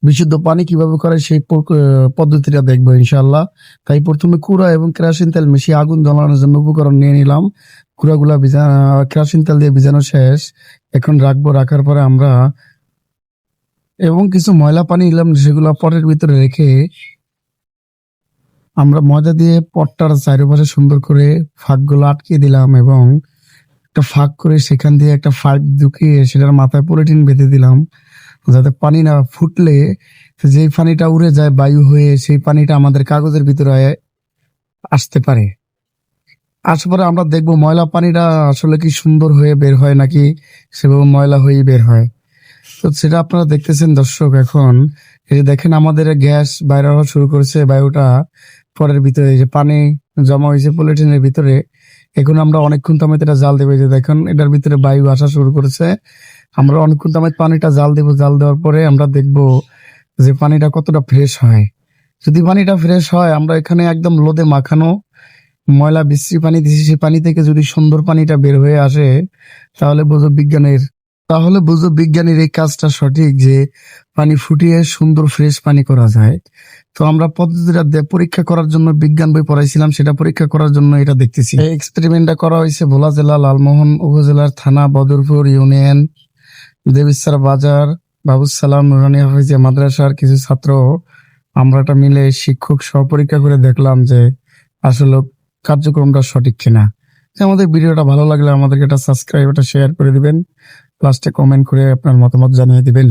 বিশুদ্ধ পানি কিভাবে করে সেই পদ্ধতিটা দেখবো ইনশাআল্লাহ। তাই ১ম এ কুড়া এবং কেরোসিন তেল মিশিয়ে আগুন জ্বালানোর জন্য উপকরণ নিয়ে নিলাম। কুড়াগুলা কেরোসিন তেল দিয়ে ভিজানো শেষ। এখন রাখবো। রাখার পরে আমরা এবং কিছু ময়লা পানি নিলাম, সেগুলা পটের ভিতরে রেখে আমরা ময়দা দিয়ে পটটার চারপাশে সুন্দর করে ফাঁকগুলো আটকিয়ে দিলাম এবং একটা ফাঁক করে সেখান দিয়ে একটা পাইপ ঢুকিয়ে সেটার মাথায় পলিথিন বেঁধে দিলাম, যাতে পানি না ফুটলে যেই পানিটা উড়ে যায় বায়ু হয়ে সেই পানিটা আমাদের কাগজের ভিতরে আসতে পারে। আসার পরে আমরা দেখবো ময়লা পানিটা আসলে কি সুন্দর হয়ে বের হয় নাকি সেভাবে ময়লা হয়েই বের হয়। তো সেটা আপনারা দেখতেছেন দর্শক। এখন এই যে দেখেন আমাদের গ্যাস বাইরে হওয়া শুরু করেছে, বায়ুটা পরের ভিতরে এই যে পানি জমা হয়েছে পলিথিনের ভিতরে। এখন আমরা অনেকক্ষণ তামাইতে এটা জাল দেবো। এই যে দেখেন এটার ভিতরে বায়ু আসা শুরু করেছে। আমরা অনেকক্ষণ তামাইতে পানিটা জাল দেবো। জাল দেওয়ার পরে আমরা দেখবো যে পানিটা কতটা ফ্রেশ হয়। যদি পানিটা ফ্রেশ হয়, আমরা এখানে একদম লোদে মাখানো ময়লা বিশ্রী পানি দিছি, সেই পানি থেকে যদি সুন্দর পানিটা বের হয়ে আসে তাহলে বুঝো বিজ্ঞানীর এই কাজটা সঠিক, যে পানি ফুটিয়ে সুন্দর ফ্রেশ পানি করা যায়। তো আমরা পদ্ধতিটা পরীক্ষা করার জন্য বিজ্ঞান বই পড়াইছিলাম, সেটা পরীক্ষা করার জন্য এটা দেখতেছি। এই এক্সপেরিমেন্টটা করা হয়েছে ভোলা জেলা লালমোহন উপজেলার থানা বদরপুর ইউনিয়ন দেবিস্যার বাজার বাবুসালাম নুরানি হাফিজিয়া মাদ্রাসার কিছু ছাত্র আমরা এটা মিলে শিক্ষক সহ পরীক্ষা করে দেখলাম যে আসলে কার্যক্রমটা সঠিক কিনা। আমাদের ভিডিওটা ভালো লাগলে আমাদেরকে এটা সাবস্ক্রাইব, এটা শেয়ার করে দিবেন। লাস্টে কমেন্ট করে আপনার মতামত জানিয়ে দিবেন।